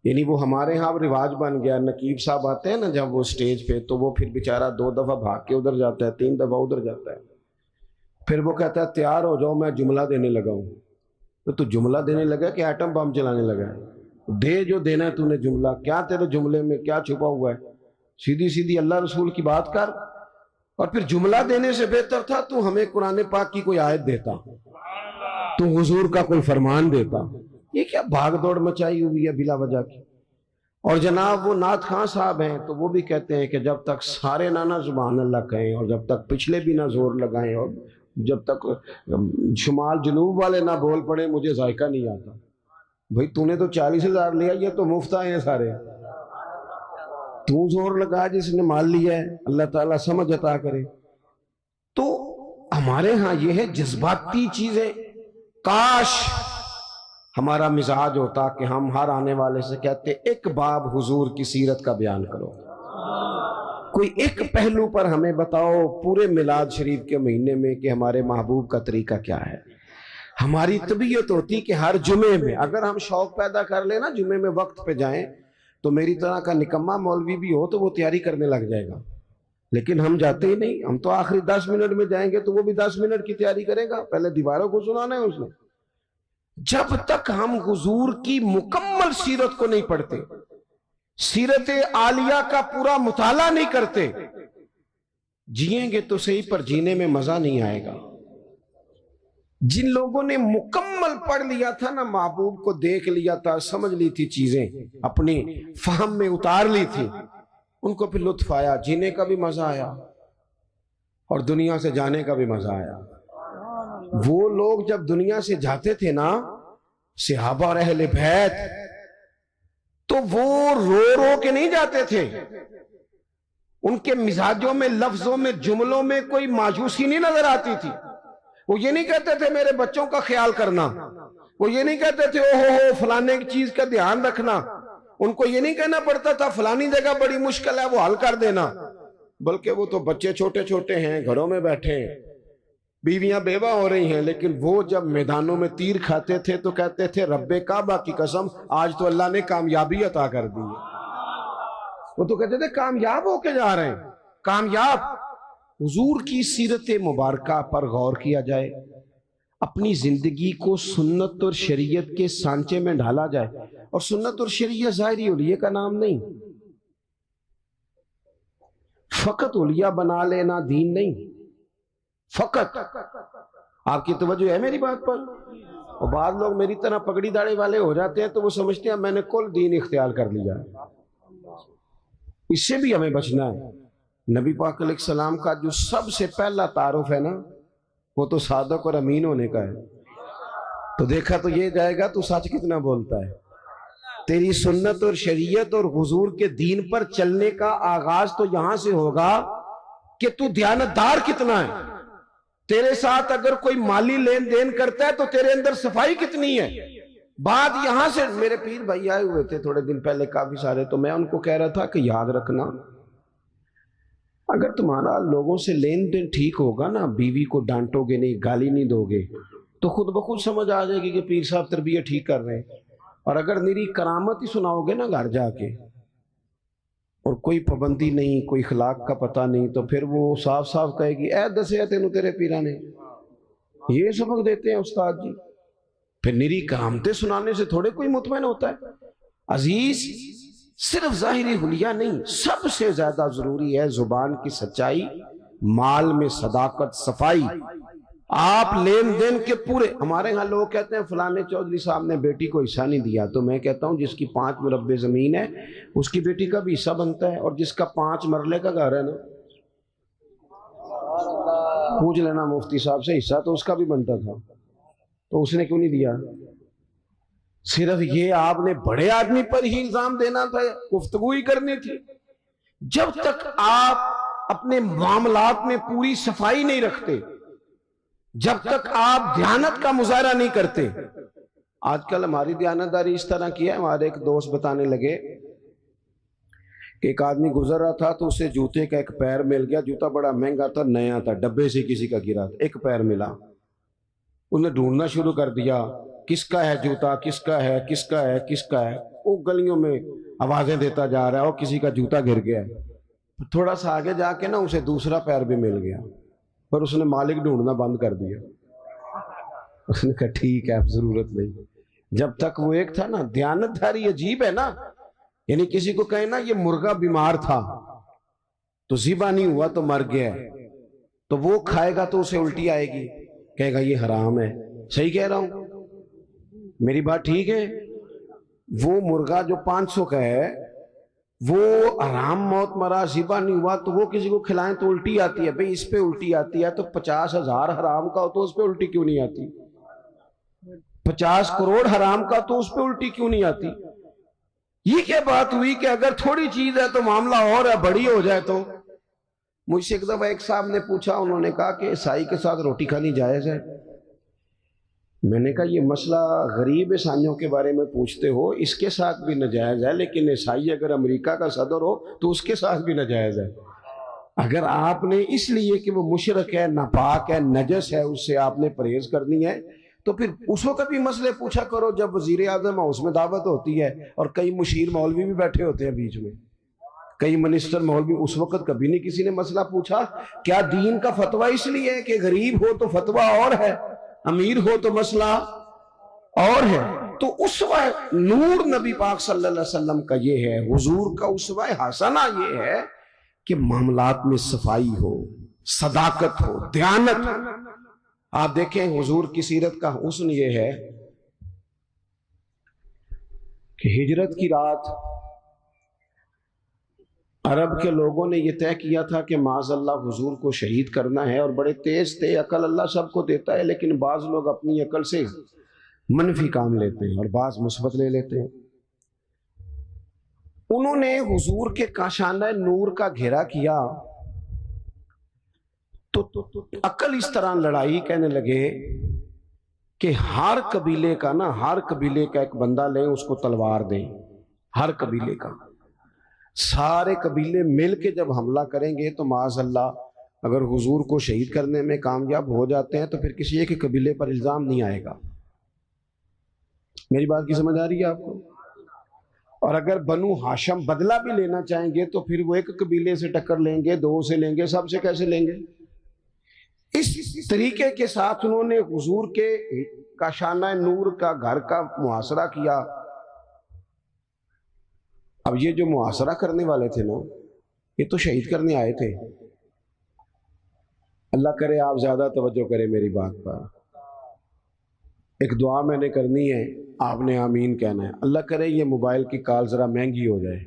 یعنی وہ ہمارے ہاں رواج بن گیا، نقیب صاحب آتے ہیں نا جب وہ سٹیج پہ، تو وہ پھر بیچارہ 2 دفعہ بھاگ کے ادھر جاتا ہے، 3 دفعہ ادھر جاتا ہے، پھر وہ کہتا ہے تیار ہو جاؤ میں جملہ دینے لگا ہوں۔ تو جملہ دینے لگا کہ ایٹم بم چلانے لگا ہے؟ دے جو دینا ہے تو نے جملہ، کیا تیرے جملے میں کیا چھپا ہوا ہے؟ سیدھی سیدھی اللہ رسول کی بات کر۔ اور پھر جملہ دینے سے بہتر تھا تو ہمیں قرآن پاک کی کوئی آیت دیتا، تو حضور کا کوئی فرمان دیتا۔ یہ کیا بھاگ دوڑ مچائی ہوئی ہے بلا وجہ کی۔ اور جناب وہ نعت خان صاحب ہیں تو وہ بھی کہتے ہیں کہ جب تک سارے نہ سبحان اللہ کہیں، اور جب تک پچھلے بھی نہ زور لگائیں، اور جب تک شمال جنوب والے نہ بول پڑے، مجھے ذائقہ نہیں آتا۔ بھئی تو نے تو 40,000 لیا، یہ تو مفت آئے ہیں سارے، تو زور لگا جس نے مال لیا ہے، اللہ تعالیٰ سمجھ عطا کرے۔ تو ہمارے ہاں یہ ہے جذباتی چیزیں۔ کاش ہمارا مزاج ہوتا کہ ہم ہر آنے والے سے کہتے ایک باب حضور کی سیرت کا بیان کرو، کوئی ایک پہلو پر ہمیں بتاؤ پورے میلاد شریف کے مہینے میں کہ ہمارے محبوب کا طریقہ کیا ہے۔ ہماری طبیعت ہوتی کہ ہر جمعے میں اگر ہم شوق پیدا کر لیں نا، جمعے میں وقت پہ جائیں، تو میری طرح کا نکمہ مولوی بھی ہو تو وہ تیاری کرنے لگ جائے گا، لیکن ہم جاتے ہی نہیں۔ ہم تو آخری 10 منٹ میں جائیں گے تو وہ بھی 10 منٹ کی تیاری کرے گا، پہلے دیواروں کو سنانا ہے اس نے۔ جب تک ہم حضور کی مکمل سیرت کو نہیں پڑھتے، سیرت عالیہ کا پورا مطالعہ نہیں کرتے، جئیں گے تو صحیح پر جینے میں مزہ نہیں آئے گا۔ جن لوگوں نے مکمل پڑھ لیا تھا نا، محبوب کو دیکھ لیا تھا، سمجھ لی تھی چیزیں، اپنی فہم میں اتار لی تھی، ان کو پھر لطف آیا، جینے کا بھی مزہ آیا اور دنیا سے جانے کا بھی مزہ آیا۔ وہ لوگ جب دنیا سے جاتے تھے نا، صحابہ اور اہل بیت، تو وہ رو رو کے نہیں جاتے تھے، ان کے مزاجوں میں، لفظوں میں، جملوں میں کوئی مایوسی نہیں نظر آتی تھی۔ وہ یہ نہیں کہتے تھے میرے بچوں کا خیال کرنا، وہ یہ نہیں کہتے تھے اوہ ہو فلانے کی چیز کا دھیان رکھنا، ان کو یہ نہیں کہنا پڑتا تھا فلانی جگہ بڑی مشکل ہے وہ حل کر دینا، بلکہ وہ تو بچے چھوٹے چھوٹے ہیں، گھروں میں بیٹھے ہیں، بیویاں بیوہ ہو رہی ہیں، لیکن وہ جب میدانوں میں تیر کھاتے تھے تو کہتے تھے رب کعبہ کی قسم آج تو اللہ نے کامیابی عطا کر دی ہے۔ وہ تو کہتے تھے کامیاب ہو کے جا رہے ہیں، کامیاب۔ حضور کی سیرت مبارکہ پر غور کیا جائے، اپنی زندگی کو سنت اور شریعت کے سانچے میں ڈھالا جائے۔ اور سنت اور شریعت ظاہری اولیاء کا نام نہیں، فقط اولیاء بنا لینا دین نہیں، فقط۔ آپ کی توجہ ہے میری بات پر؟ اور بعض لوگ میری طرح پگڑی داڑھی والے ہو جاتے ہیں تو وہ سمجھتے ہیں میں نے کل دین اختیار کر لیا ہے۔ اس سے بھی ہمیں بچنا ہے۔ نبی پاک علیہ السلام کا جو سب سے پہلا تعارف ہے نا، وہ تو صادق اور امین ہونے کا ہے۔ تو دیکھا تو یہ جائے گا تو سچ کتنا بولتا ہے۔ تیری سنت اور شریعت اور حضور کے دین پر چلنے کا آغاز تو یہاں سے ہوگا کہ تو دیانتدار کتنا ہے۔ تیرے ساتھ اگر کوئی مالی لین دین کرتا ہے تو تیرے اندر صفائی کتنی ہے۔ بات یہاں سے، میرے پیر بھائی آئے ہوئے تھے تھوڑے دن پہلے کافی سارے، تو میں ان کو کہہ رہا تھا کہ یاد رکھنا، اگر تمہارا لوگوں سے لین دین ٹھیک ہوگا نا، بیوی کو ڈانٹو گے نہیں، گالی نہیں دو گے، تو خود بخود سمجھ آ جائے گی کہ پیر صاحب تربیت ٹھیک کر رہے ہیں۔ اور اگر میری کرامت ہی سناؤ گے نا گھر جا کے، اور کوئی پابندی نہیں، کوئی اخلاق کا پتہ نہیں، تو پھر وہ صاف صاف کہے گی اے دسے تینوں تیرے پیرا نے۔ یہ سبق دیتے ہیں استاد جی۔ پھر میری کرامتیں سنانے سے تھوڑے کوئی مطمئن ہوتا ہے۔ عزیز، صرف ظاہری حلیہ نہیں، سب سے زیادہ ضروری ہے زبان کی سچائی، مال میں صداقت، صفائی۔ آپ لین دین کے پورے، ہمارے ہاں لوگ کہتے ہیں فلانے چودھری صاحب نے بیٹی کو حصہ نہیں دیا، تو میں کہتا ہوں جس کی 5 مربع زمین ہے اس کی بیٹی کا بھی حصہ بنتا ہے، اور جس کا 5 مرلے کا گھر ہے نا، پوچھ لینا مفتی صاحب سے، حصہ تو اس کا بھی بنتا تھا، تو اس نے کیوں نہیں دیا؟ صرف یہ آپ نے بڑے آدمی پر ہی الزام دینا تھا، گفتگو ہی کرنی تھی۔ جب تک آپ اپنے معاملات میں پوری صفائی نہیں رکھتے، جب تک آپ دیانت کا مظاہرہ نہیں کرتے۔ آج کل ہماری دیانتداری اس طرح کی ہے، ہمارے ایک دوست بتانے لگے کہ ایک آدمی گزر رہا تھا تو اسے جوتے کا ایک پیر مل گیا، جوتا بڑا مہنگا تھا، نیا تھا، ڈبے سے کسی کا گرا تھا، ایک پیر ملا، انہیں ڈھونڈنا شروع کر دیا، کس کا ہے جوتا، کس کا ہے، کس کا ہے، کس کا ہے، وہ گلیوں میں آوازیں دیتا جا رہا ہے اور کسی کا جوتا گر گیا ہے۔ تھوڑا سا آگے جا کے نا اسے دوسرا پیر بھی مل گیا، پر اس نے مالک ڈھونڈنا بند کر دیا۔ اس نے کہا ٹھیک ہے اب ضرورت نہیں۔ جب تک وہ ایک تھا نا، دیانت داری عجیب ہے نا، یعنی کسی کو کہیں نا یہ مرغا بیمار تھا تو ذبح نہیں ہوا تو مر گیا ہے، تو وہ کھائے گا تو اسے الٹی آئے گی، کہے گا یہ حرام ہے۔ صحیح کہہ رہا ہوں؟ میری بات ٹھیک ہے؟ وہ مرغا جو 500 کا ہے وہ حرام موت مرا، ذبح نہیں ہوا، تو وہ کسی کو کھلائیں تو الٹی آتی ہے۔ بھئی اس پہ الٹی آتی ہے تو 50,000 حرام کا ہو تو اس پہ الٹی کیوں نہیں آتی؟ 50 کروڑ حرام کا تو اس پہ الٹی کیوں نہیں آتی؟ یہ کیا بات ہوئی کہ اگر تھوڑی چیز ہے تو معاملہ اور ہے، بڑی ہو جائے تو؟ مجھ سے ایک دفعہ ایک صاحب نے پوچھا، انہوں نے کہا کہ عیسائی کے ساتھ روٹی کھانی جائز ہے؟ میں نے کہا یہ مسئلہ غریب عیسائیوں کے بارے میں پوچھتے ہو، اس کے ساتھ بھی ناجائز ہے، لیکن عیسائی اگر امریکہ کا صدر ہو تو اس کے ساتھ بھی ناجائز ہے۔ اگر آپ نے اس لیے کہ وہ مشرک ہے، ناپاک ہے، نجس ہے، اس سے آپ نے پرہیز کرنی ہے تو پھر اس وقت بھی مسئلے پوچھا کرو جب وزیر اعظم ہاؤس میں دعوت ہوتی ہے اور کئی مشیر مولوی بھی بیٹھے ہوتے ہیں بیچ میں، کئی منسٹر مولوی، اس وقت کبھی نہیں کسی نے مسئلہ پوچھا؟ کیا دین کا فتویٰ اس لیے ہے کہ غریب ہو تو فتویٰ اور ہے، امیر ہو تو مسئلہ اور ہے؟ تو اسوہ نور نبی پاک صلی اللہ علیہ وسلم کا یہ ہے، حضور کا اسوہ حسنہ یہ ہے کہ معاملات میں صفائی ہو، صداقت ہو، دیانت ہو۔ آپ دیکھیں حضور کی سیرت کا حسن یہ ہے کہ ہجرت کی رات عرب کے لوگوں نے یہ طے کیا تھا کہ معاذ اللہ حضور کو شہید کرنا ہے، اور بڑے تیز تھے، عقل اللہ سب کو دیتا ہے لیکن بعض لوگ اپنی عقل سے منفی کام لیتے ہیں اور بعض مثبت لے لیتے ہیں۔ انہوں نے حضور کے کاشانہ نور کا گھیرا کیا تو عقل اس طرح لڑائی، کہنے لگے کہ ہر قبیلے کا نا، ہر قبیلے کا ایک بندہ لیں، اس کو تلوار دیں، ہر قبیلے کا، سارے قبیلے مل کے جب حملہ کریں گے تو معاذ اللہ اگر حضور کو شہید کرنے میں کامیاب ہو جاتے ہیں تو پھر کسی ایک قبیلے پر الزام نہیں آئے گا۔ میری بات کی سمجھ آ رہی ہے آپ کو؟ اور اگر بنو ہاشم بدلہ بھی لینا چاہیں گے تو پھر وہ ایک قبیلے سے ٹکر لیں گے، دو سے لیں گے، سب سے کیسے لیں گے؟ اس طریقے کے ساتھ انہوں نے حضور کے کاشانہ نور کا گھر کا محاصرہ کیا۔ اب یہ جو محاصرہ کرنے والے تھے نا، یہ تو شہید کرنے آئے تھے۔ اللہ کرے آپ زیادہ توجہ کریں میری بات پر۔ ایک دعا میں نے کرنی ہے، آپ نے آمین کہنا ہے۔ اللہ کرے یہ موبائل کی کال ذرا مہنگی ہو جائے،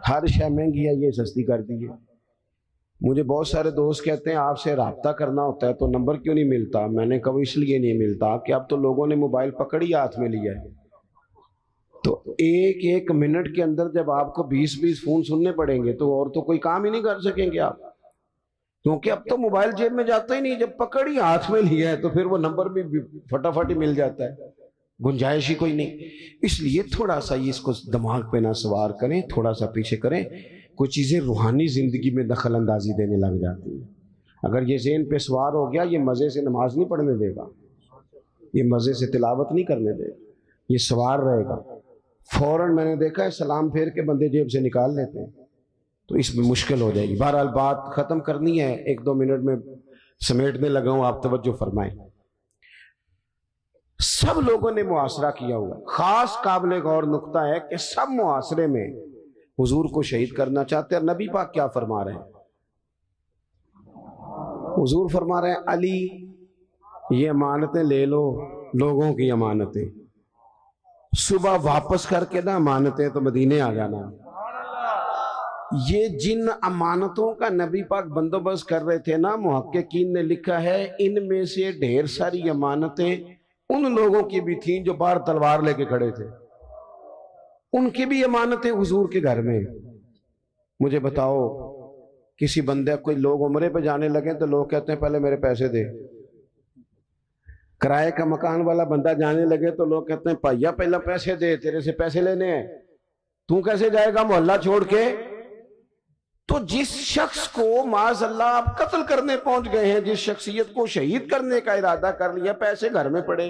ہر شے مہنگی ہے، یہ سستی کر دیجیے۔ مجھے بہت سارے دوست کہتے ہیں آپ سے رابطہ کرنا ہوتا ہے تو نمبر کیوں نہیں ملتا؟ میں نے کہا اس لیے نہیں ملتا کہ اب تو لوگوں نے موبائل پکڑی ہاتھ میں لیا ہے، تو ایک ایک منٹ کے اندر جب آپ کو 20 فون سننے پڑیں گے تو اور تو کوئی کام ہی نہیں کر سکیں گے آپ، کیونکہ اب تو موبائل جیب میں جاتا ہی نہیں، جب پکڑی ہاتھ میں لیا ہے تو پھر وہ نمبر بھی فٹافٹ ہی مل جاتا ہے، گنجائش ہی کوئی نہیں۔ اس لیے تھوڑا سا اس کو دماغ پہ نہ سوار کریں، تھوڑا سا پیچھے کریں، کوئی چیزیں روحانی زندگی میں دخل اندازی دینے لگ جاتی ہیں۔ اگر یہ ذہن پہ سوار ہو گیا، یہ مزے سے نماز نہیں پڑھنے دے گا، یہ مزے سے تلاوت نہیں کرنے دے گا، یہ سوار رہے گا۔ فوراً میں نے دیکھا ہے سلام پھیر کے بندے جیب سے نکال لیتے ہیں، تو اس میں مشکل ہو جائے گی۔ بہرحال بات ختم کرنی ہے، 1-2 منٹ میں سمیٹنے لگا ہوں، آپ توجہ فرمائیں۔ سب لوگوں نے محاصرہ کیا ہوا، خاص قابل غور نقطہ ہے کہ سب محاصرے میں حضور کو شہید کرنا چاہتے ہیں۔ اور نبی پاک کیا فرما رہے ہیں؟ حضور فرما رہے ہیں علی یہ امانتیں لے لو، لوگوں کی امانتیں، صبح واپس کر کے نا امانتیں تو مدینے آ جانا۔ یہ جن امانتوں کا نبی پاک بندوبست کر رہے تھے نا، محققین نے لکھا ہے ان میں سے ڈھیر ساری امانتیں ان لوگوں کی بھی تھیں جو باہر تلوار لے کے کھڑے تھے، ان کی بھی امانتیں حضور کے گھر میں۔ مجھے بتاؤ کسی بندے، کوئی لوگ عمرے پہ جانے لگے تو لوگ کہتے ہیں پہلے میرے پیسے دے، کرائے کا مکان والا بندہ جانے لگے تو لوگ کہتے ہیں پائیا پہلا پیسے دے، تیرے سے پیسے لینے ہیں، تو کیسے جائے گا محلہ چھوڑ کے؟ تو جس شخص کو معاذ اللہ آپ قتل کرنے پہنچ گئے ہیں، جس شخصیت کو شہید کرنے کا ارادہ کر لیا، پیسے گھر میں پڑے،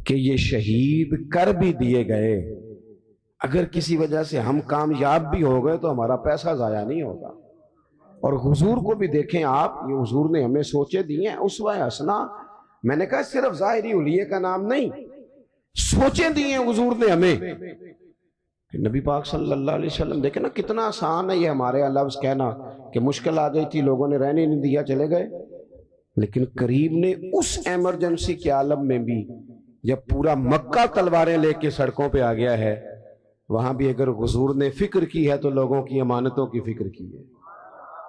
کہ یہ شہید کر بھی دیے گئے، اگر کسی وجہ سے ہم کامیاب بھی ہو گئے تو ہمارا پیسہ ضائع نہیں ہوگا۔ اور حضور کو بھی دیکھیں آپ، یہ حضور نے ہمیں سوچے دیے ہیں، اسوہ حسنہ، میں نے کہا صرف ظاہری حلیے کا نام نہیں، سوچے دیے ہیں حضور نے ہمیں۔ نبی پاک صلی اللہ علیہ وسلم دیکھیں نا کتنا آسان ہے یہ ہمارے لفظ کہنا کہ مشکل آ گئی تھی، لوگوں نے رہنے نہیں دیا، چلے گئے، لیکن کریم نے اس ایمرجنسی کے عالم میں بھی جب پورا مکہ تلواریں لے کے سڑکوں پہ آ گیا ہے، وہاں بھی اگر حضور نے فکر کی ہے تو لوگوں کی امانتوں کی فکر کی ہے۔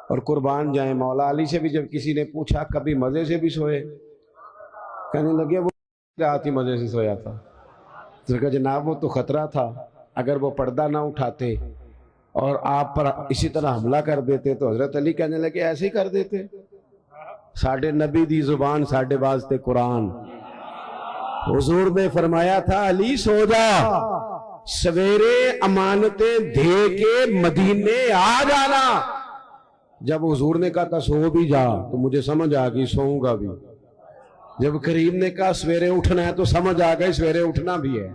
اور قربان جائیں، مولا علی سے بھی جب کسی نے پوچھا کبھی مزے سے بھی سوئے، کہنے لگے وہ رات ہی مزے سے سویا تھا۔ تو کہا جناب وہ تو خطرہ تھا، اگر وہ پردہ نہ اٹھاتے اور آپ پر اسی طرح حملہ کر دیتے تو حضرت علی کہنے لگے ایسے ہی کر دیتے، ساڈے نبی دی زبان ساڈے واسطے قرآن۔ حضور نے فرمایا تھا علی سو جا، سویرے امانتیں دے کے مدینے آ جانا۔ جب حضور نے کہا تھا سو بھی جا تو مجھے سمجھ آ گئی سوؤں گا بھی، جب کریم نے کہا سویرے اٹھنا ہے تو سمجھ آ گئی سویرے اٹھنا بھی ہے،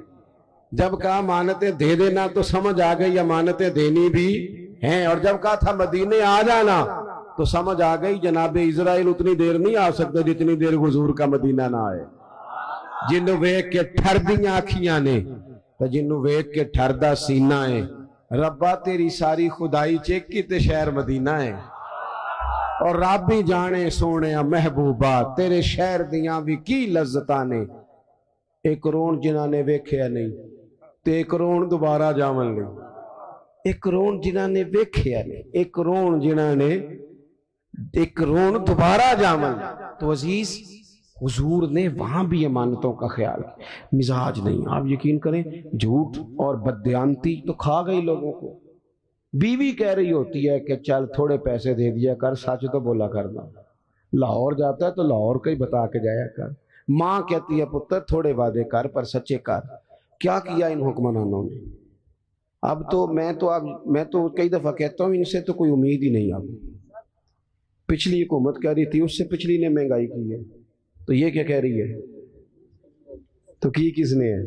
جب کہا امانتیں دے دینا تو سمجھ آ گئی امانتیں دینی بھی ہیں، اور جب کہا تھا مدینے آ جانا تو سمجھ آ گئی جناب اسرائیل اتنی دیر نہیں آ سکتے جتنی دیر حضور کا مدینہ نہ آئے۔ جنوں ویکھ کے ٹھر دیاں آکھیاں نے تو جنوں ویکھ کے ٹھر دا سینہ ہے، ربا تیری ساری خدائی چیک کی تے شہر مدینہ ہے، اور رب بھی جانے سونے محبوبہ تیرے شہر دیاں بھی کی لذتاں نے۔ ایک رون جنہاں نے ویکھیا نہیں تے ایک رون دوبارہ جاون لئی، ایک رون جنہاں نے ویکھیا نہیں، ایک رون جنہاں نے ایک رون دوبارہ جاون۔ تو عزیز حضور نے وہاں بھی امانتوں کا خیال کیا، مزاج نہیں۔ آپ یقین کریں جھوٹ اور بددیانتی تو کھا گئی لوگوں کو۔ بیوی کہہ رہی ہوتی ہے کہ چل تھوڑے پیسے دے دیا کر، سچ تو بولا کرنا، لاہور جاتا ہے تو لاہور کا ہی بتا کے جایا کر۔ ماں کہتی ہے پتر تھوڑے وعدے کر پر سچے کر۔ کیا کیا ان حکمرانوں نے؟ اب تو میں تو کئی دفعہ کہتا ہوں ان سے تو کوئی امید ہی نہیں۔ اب پچھلی حکومت کہہ رہی تھی، اس سے پچھلی نے مہنگائی کی ہے، تو یہ کیا کہہ رہی ہے؟ تو کی کس نے ہے؟